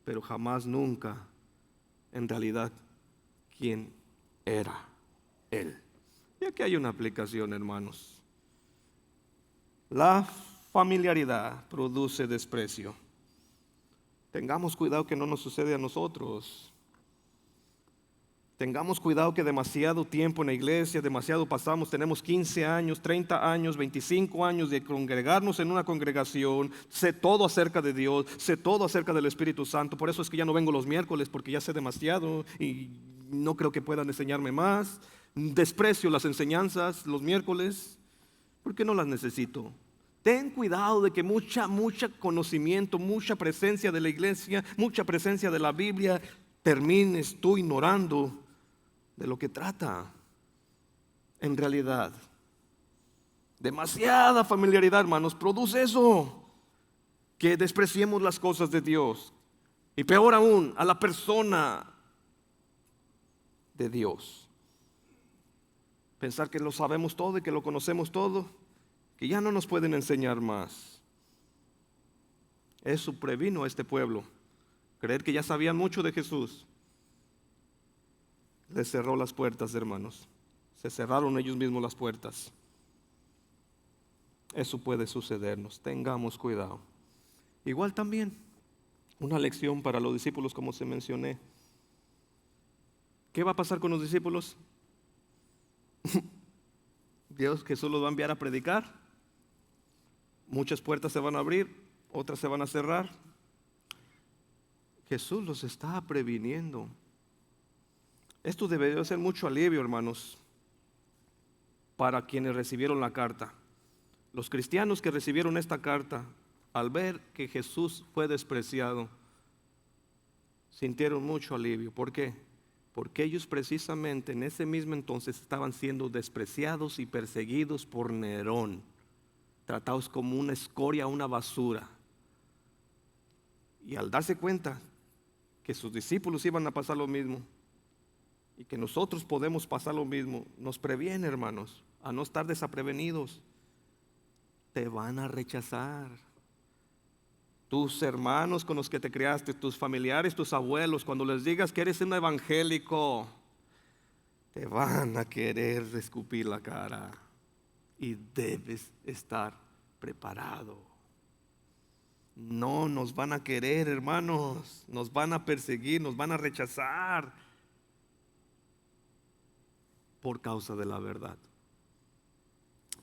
pero jamás nunca en realidad quién era Él. Y aquí hay una aplicación, hermanos. La familiaridad produce desprecio. Tengamos cuidado que no nos sucede a nosotros. Tengamos cuidado que demasiado tiempo en la iglesia, demasiado pasamos, tenemos 15 años, 30 años, 25 años de congregarnos en una congregación, sé todo acerca de Dios, sé todo acerca del Espíritu Santo. Por eso es que ya no vengo los miércoles, porque ya sé demasiado y no creo que puedan enseñarme más. Desprecio las enseñanzas los miércoles, porque no las necesito. Ten cuidado de que mucha conocimiento, mucha presencia de la iglesia, mucha presencia de la Biblia, termines tú ignorando de lo que trata. En realidad, demasiada familiaridad, hermanos, produce eso, que despreciemos las cosas de Dios, y peor aún, a la persona de Dios. Pensar que lo sabemos todo y que lo conocemos todo, que ya no nos pueden enseñar más. Eso previno a este pueblo. Creer que ya sabían mucho de Jesús les cerró las puertas, hermanos. Se cerraron ellos mismos las puertas. Eso puede sucedernos. Tengamos cuidado. Igual también una lección para los discípulos, como se mencioné. ¿Qué va a pasar con los discípulos? Jesús los va a enviar a predicar. Muchas puertas se van a abrir, otras se van a cerrar. Jesús los está previniendo. Esto debería ser mucho alivio, hermanos, para quienes recibieron la carta. Los cristianos que recibieron esta carta, al ver que Jesús fue despreciado, sintieron mucho alivio. ¿Por qué? Porque ellos precisamente en ese mismo entonces estaban siendo despreciados y perseguidos por Nerón, tratados como una escoria, una basura. Y al darse cuenta que sus discípulos iban a pasar lo mismo y que nosotros podemos pasar lo mismo, nos previene, hermanos, a no estar desaprevenidos. Te van a rechazar. Tus hermanos con los que te criaste, tus familiares, tus abuelos, cuando les digas que eres un evangélico, te van a querer escupir la cara. Y debes estar preparado. No nos van a querer, hermanos. Nos van a perseguir, nos van a rechazar por causa de la verdad.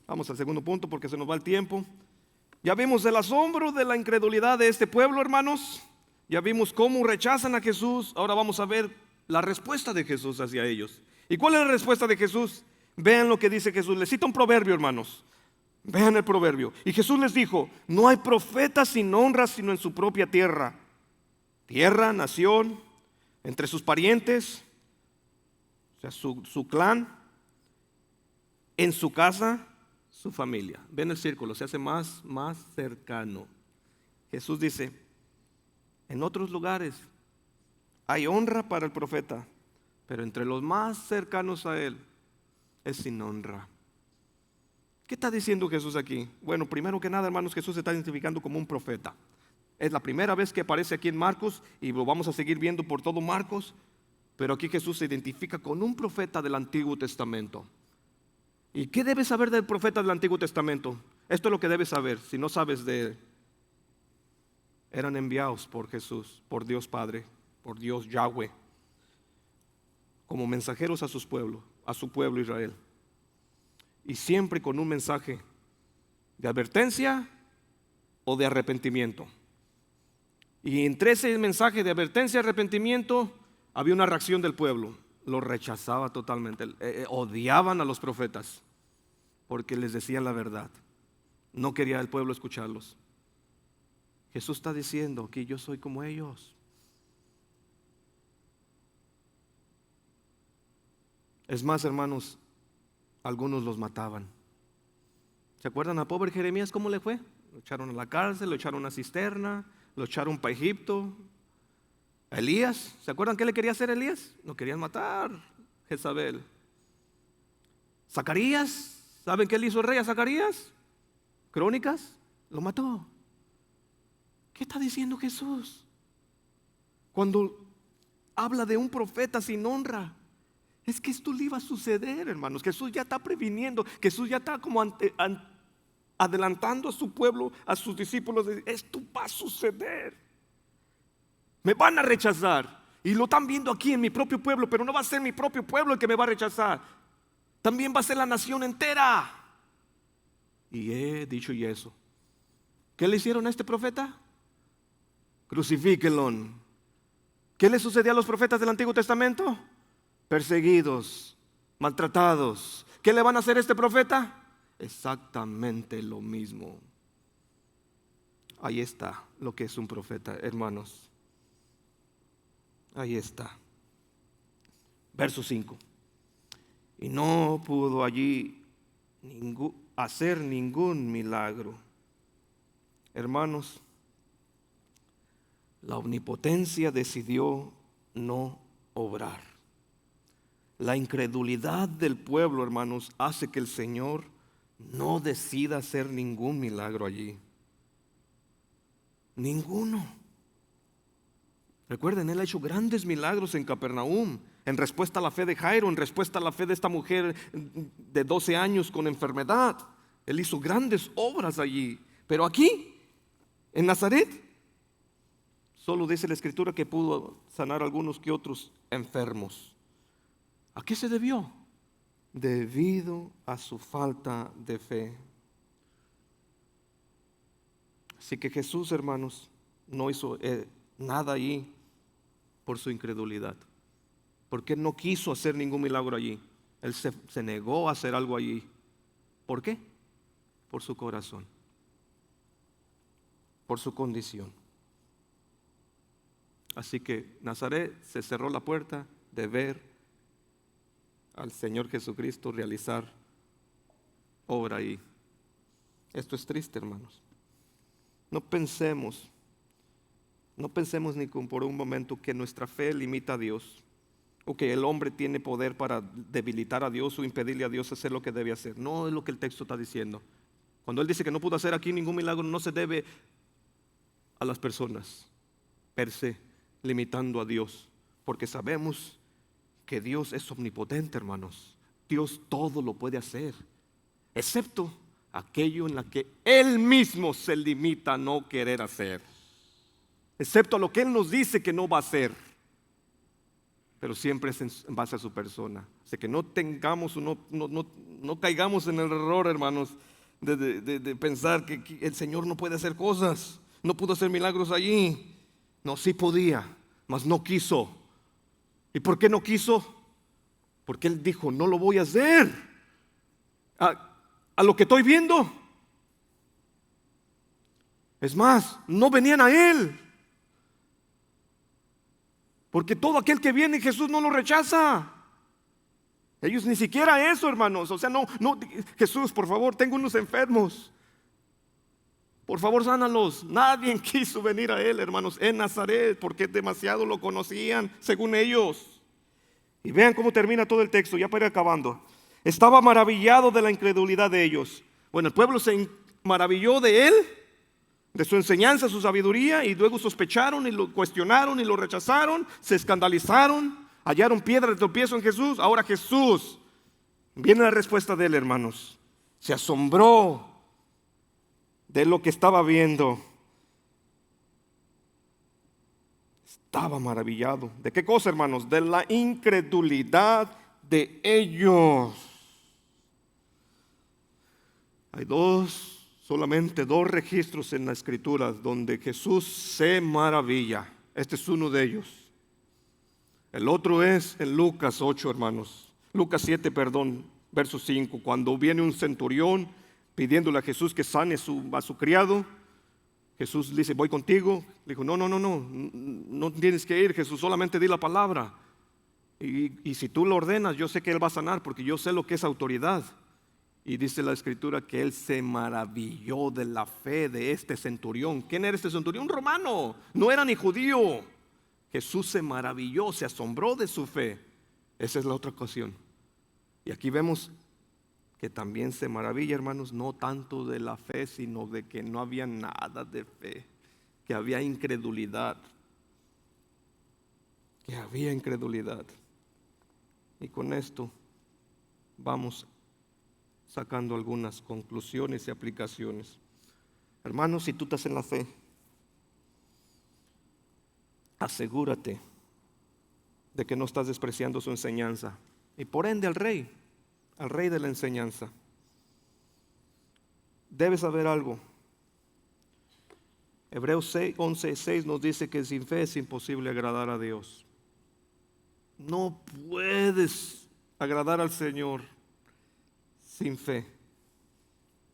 Vamos al segundo punto porque se nos va el tiempo. Ya vimos el asombro de la incredulidad de este pueblo, hermanos. Ya vimos cómo rechazan a Jesús. Ahora vamos a ver la respuesta de Jesús hacia ellos. ¿Y cuál es la respuesta de Jesús? Vean lo que dice Jesús. Les cito un proverbio, hermanos. Vean el proverbio. Y Jesús les dijo: no hay profeta sin honra sino en su propia tierra. Tierra, nación, entre sus parientes, o sea, su clan, en su casa, su familia. Ven el círculo, se hace más cercano. Jesús dice: en otros lugares hay honra para el profeta, pero entre los más cercanos a él es sin honra. ¿Qué está diciendo Jesús aquí? Bueno, primero que nada, hermanos, Jesús se está identificando como un profeta. Es la primera vez que aparece aquí en Marcos y lo vamos a seguir viendo por todo Marcos, pero aquí Jesús se identifica con un profeta del Antiguo Testamento. ¿Y qué debes saber del profeta del Antiguo Testamento? Esto es lo que debes saber si no sabes de él. eran enviados por Jesús, por Dios Padre, por Dios Yahweh, como mensajeros a su pueblo Israel. Y siempre con un mensaje de advertencia o de arrepentimiento. Y entre ese mensaje de advertencia y arrepentimiento había una reacción del pueblo. Lo rechazaba totalmente. Odiaban a los profetas porque les decían la verdad. No quería el pueblo escucharlos. Jesús está diciendo que yo soy como ellos. Es más, hermanos, algunos los mataban. ¿Se acuerdan a pobre Jeremías cómo le fue? Lo echaron a la cárcel, lo echaron a una cisterna, lo echaron para Egipto. A Elías, ¿se acuerdan qué le quería hacer a Elías? Lo querían matar, Jezabel. Zacarías, ¿saben qué le hizo el rey a Zacarías? Crónicas, lo mató. ¿Qué está diciendo Jesús? Cuando habla de un profeta sin honra, es que esto le iba a suceder, hermanos. Jesús ya está previniendo, Jesús ya está como adelantando a su pueblo, a sus discípulos, esto va a suceder. Me van a rechazar. Y lo están viendo aquí en mi propio pueblo, pero no va a ser mi propio pueblo el que me va a rechazar. También va a ser la nación entera. Y he dicho y eso. ¿Qué le hicieron a este profeta? Crucifíquenlo. ¿Qué le sucedió a los profetas del Antiguo Testamento? Perseguidos, maltratados. ¿Qué le van a hacer a este profeta? Exactamente lo mismo. Ahí está lo que es un profeta, hermanos. Ahí está. Verso 5. Y no pudo allí hacer ningún milagro. Hermanos, la omnipotencia decidió no obrar. La incredulidad del pueblo, hermanos, hace que el Señor no decida hacer ningún milagro allí. Ninguno. Recuerden, Él ha hecho grandes milagros en Capernaum, en respuesta a la fe de Jairo, en respuesta a la fe de esta mujer de 12 años con enfermedad. Él hizo grandes obras allí. Pero aquí, en Nazaret, solo dice la Escritura que pudo sanar a algunos que otros enfermos. ¿A qué se debió? Debido a su falta de fe. Así que Jesús, hermanos, no hizo nada allí por su incredulidad, porque Él no quiso hacer ningún milagro allí. Él se negó a hacer algo allí. ¿Por qué? Por su corazón, por su condición. Así que Nazaret se cerró la puerta de ver al Señor Jesucristo realizar obra ahí. Esto es triste, hermanos. No pensemos ni por un momento que nuestra fe limita a Dios, o que el hombre tiene poder para debilitar a Dios o impedirle a Dios hacer lo que debe hacer. No es lo que el texto está diciendo. Cuando Él dice que no pudo hacer aquí ningún milagro, no se debe a las personas per se, limitando a Dios, porque sabemos que Dios es omnipotente, hermanos. Dios todo lo puede hacer, excepto aquello en la que Él mismo se limita a no querer hacer, excepto a lo que Él nos dice que no va a hacer, pero siempre es en base a su persona. Así que no tengamos, no caigamos en el error, hermanos, de pensar que el Señor no puede hacer cosas, no pudo hacer milagros allí. No, sí podía, mas no quiso. ¿Y por qué no quiso? Porque Él dijo, no lo voy a hacer a lo que estoy viendo. Es más, no venían a Él, porque todo aquel que viene Jesús no lo rechaza. Ellos ni siquiera eso, hermanos. O sea, no, Jesús, por favor, tengo unos enfermos, por favor, sánalos. Nadie quiso venir a Él, hermanos, en Nazaret, porque demasiado lo conocían, según ellos. Y vean cómo termina todo el texto, ya para ir acabando. Estaba maravillado de la incredulidad de ellos. Bueno, el pueblo se maravilló de Él, de su enseñanza, su sabiduría, y luego sospecharon y lo cuestionaron y lo rechazaron, se escandalizaron, hallaron piedra de tropiezo en Jesús. Ahora Jesús, viene la respuesta de Él, hermanos. Se asombró de lo que estaba viendo. estaba maravillado. ¿De qué cosa, hermanos? De la incredulidad de ellos. Hay solamente dos registros en la Escritura donde Jesús se maravilla. Este es uno de ellos. El otro es en Lucas 8, hermanos. Lucas 7, perdón, verso 5. Cuando viene un centurión pidiéndole a Jesús que sane a su criado, Jesús le dice, voy contigo. Le dijo, no tienes que ir, Jesús, solamente di la palabra. Y si tú lo ordenas, yo sé que Él va a sanar, porque yo sé lo que es autoridad. Y dice la Escritura que Él se maravilló de la fe de este centurión. ¿Quién era este centurión? Un romano, no era ni judío. Jesús se maravilló, se asombró de su fe. Esa es la otra ocasión. Y aquí vemos que también se maravilla, hermanos, no tanto de la fe, sino de que no había nada de fe, que había incredulidad. Que había incredulidad. Y con esto vamos sacando algunas conclusiones y aplicaciones. Hermanos, si tú estás en la fe, asegúrate de que no estás despreciando su enseñanza y por ende al rey de la enseñanza. Debes saber algo. Hebreos 11:6 nos dice que sin fe es imposible agradar a Dios. No puedes agradar al Señor sin fe.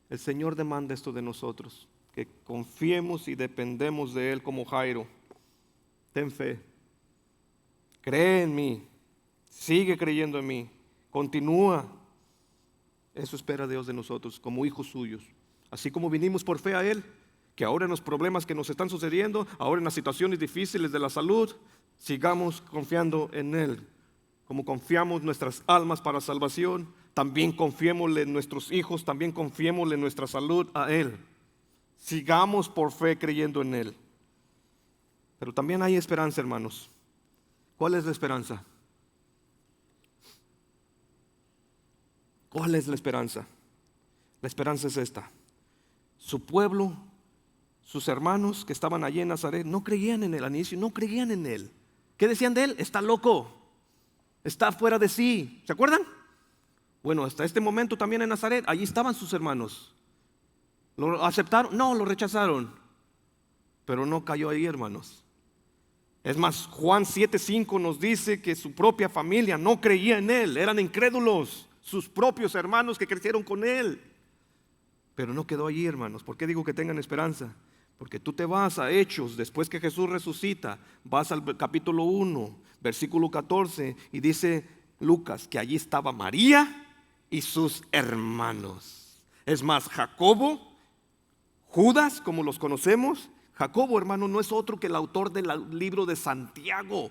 El Señor demanda esto de nosotros, que confiemos y dependemos de Él como Jairo. Ten fe, cree en mí, sigue creyendo en mí, continúa. Eso espera Dios de nosotros como hijos suyos. Así como vinimos por fe a Él, que ahora en los problemas que nos están sucediendo, ahora en las situaciones difíciles de la salud, sigamos confiando en Él. Como confiamos nuestras almas para salvación, también confiémosle en nuestros hijos, también confiémosle en nuestra salud a Él. Sigamos por fe creyendo en Él. Pero también hay esperanza, hermanos. ¿Cuál es la esperanza? ¿Cuál es la esperanza? La esperanza es esta. Su pueblo, sus hermanos que estaban allí en Nazaret, no creían en Él al inicio, no creían en Él. ¿Qué decían de Él? Está loco, está fuera de sí. ¿Se acuerdan? Bueno, hasta este momento también en Nazaret, allí estaban sus hermanos. ¿Lo aceptaron? No, lo rechazaron. Pero no cayó ahí, hermanos. Es más, Juan 7:5 nos dice que su propia familia no creía en Él, eran incrédulos, sus propios hermanos que crecieron con Él. Pero no quedó allí, hermanos. ¿Por qué digo que tengan esperanza? Porque tú te vas a Hechos, después que Jesús resucita, vas al capítulo 1, versículo 14, y dice Lucas que allí estaba María y sus hermanos. Es más, Jacobo, Judas, como los conocemos. Jacobo, hermano, no es otro que el autor del libro de Santiago,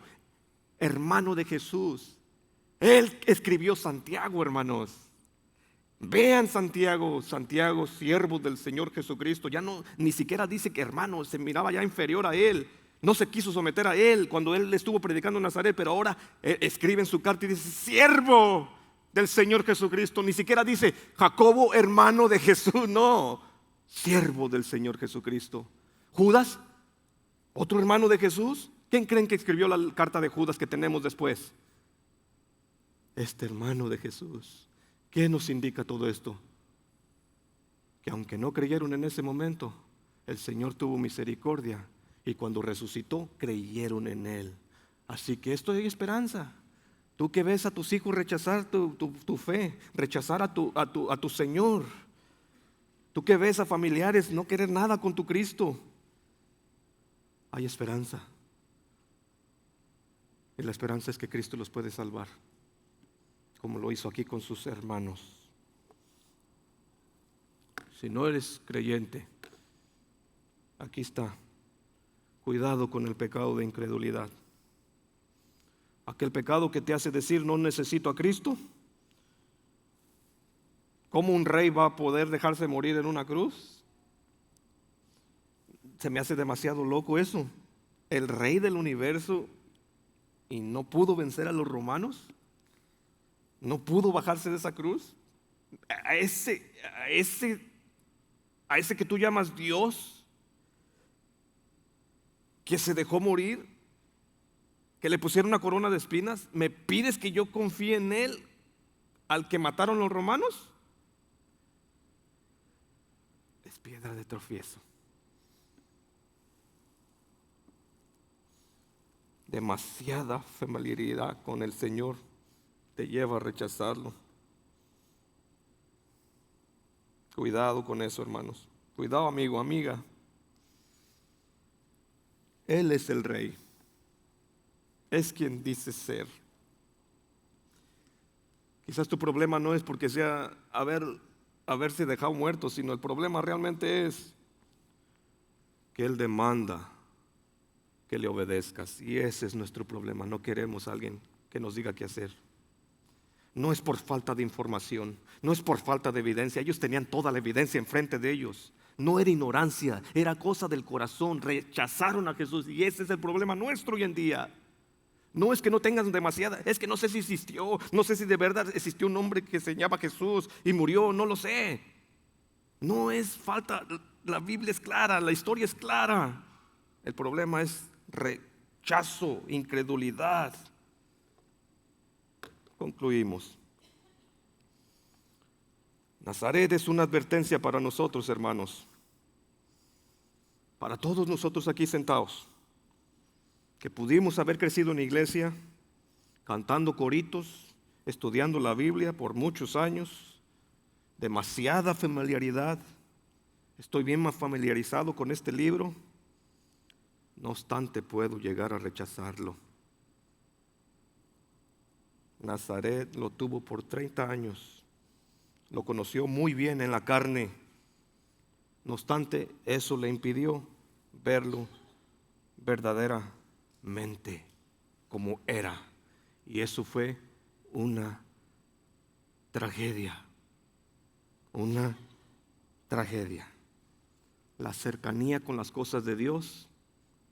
hermano de Jesús. Él escribió Santiago, hermanos. Vean Santiago, siervo del Señor Jesucristo. Ya no, ni siquiera dice que hermano, se miraba ya inferior a él. No se quiso someter a él cuando él estuvo predicando en Nazaret, pero ahora escribe en su carta y dice siervo del Señor Jesucristo. Ni siquiera dice Jacobo, hermano de Jesús, no, siervo del Señor Jesucristo. Judas, otro hermano de Jesús. ¿Quién creen que escribió la carta de Judas que tenemos después? Este hermano de Jesús. ¿Qué nos indica todo esto? Que aunque no creyeron en ese momento, el Señor tuvo misericordia y cuando resucitó, creyeron en Él. Así que esto es esperanza. Tú que ves a tus hijos rechazar tu fe, rechazar a tu Señor. Tú que ves a familiares no querer nada con tu Cristo. Hay esperanza. Y la esperanza es que Cristo los puede salvar, como lo hizo aquí con sus hermanos. Si no eres creyente, aquí está. Cuidado con el pecado de incredulidad. Aquel pecado que te hace decir no necesito a Cristo. ¿Cómo un rey va a poder dejarse morir en una cruz? Se me hace demasiado loco eso. El rey del universo y no pudo vencer a los romanos. No pudo bajarse de esa cruz. A ese que tú llamas Dios, que se dejó morir. que le pusieron una corona de espinas? ¿Me pides que yo confíe en él, al que mataron los romanos? Es piedra de tropiezo. Demasiada familiaridad con el Señor te lleva a rechazarlo. Cuidado con eso, hermanos. Cuidado, amigo, amiga. Él es el Rey. Es quien dice ser. Quizás tu problema no es porque sea haberse dejado muerto, sino el problema realmente es que Él demanda que le obedezcas. Y ese es nuestro problema. No queremos a alguien que nos diga qué hacer. No es por falta de información, no es por falta de evidencia. Ellos tenían toda la evidencia enfrente de ellos. No era ignorancia, era cosa del corazón. Rechazaron a Jesús y ese es el problema nuestro hoy en día. No es que no tengan demasiada, es que no sé si existió, no sé si de verdad existió un hombre que se llamaba Jesús y murió, no lo sé. No es falta, la Biblia es clara, la historia es clara. El problema es rechazo, incredulidad. Concluimos. Nazaret es una advertencia para nosotros, hermanos, para todos nosotros aquí sentados, que pudimos haber crecido en la iglesia, cantando coritos, estudiando la Biblia por muchos años, demasiada familiaridad. Estoy bien más familiarizado con este libro, no obstante puedo llegar a rechazarlo. Nazaret lo tuvo por 30 años, lo conoció muy bien en la carne, no obstante eso le impidió verlo verdaderamente como era, y eso fue una tragedia, una tragedia. La cercanía con las cosas de Dios,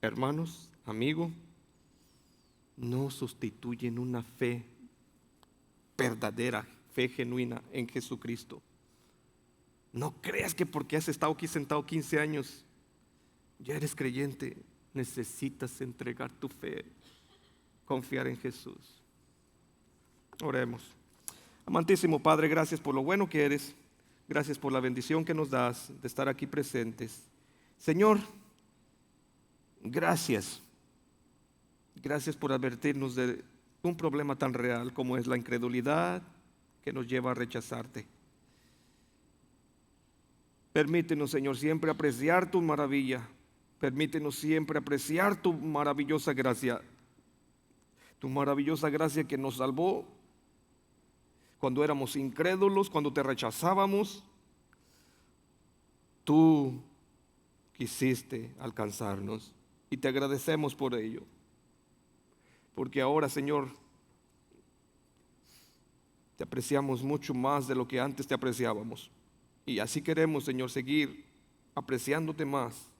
hermanos, amigos, no sustituyen una fe verdadera, fe genuina en Jesucristo. No creas que porque has estado aquí sentado 15 años ya eres creyente. Necesitas entregar tu fe, confiar en Jesús. Oremos. Amantísimo Padre, gracias por lo bueno que eres. Gracias por la bendición que nos das de estar aquí presentes. Señor, gracias. Gracias por advertirnos de un problema tan real como es la incredulidad que nos lleva a rechazarte. Permítenos, Señor, siempre apreciar tu maravilla. Permítenos siempre apreciar tu maravillosa gracia. Tu maravillosa gracia que nos salvó cuando éramos incrédulos, cuando te rechazábamos. Tú quisiste alcanzarnos y te agradecemos por ello. Porque ahora, Señor, te apreciamos mucho más de lo que antes te apreciábamos. Y así queremos, Señor, seguir apreciándote más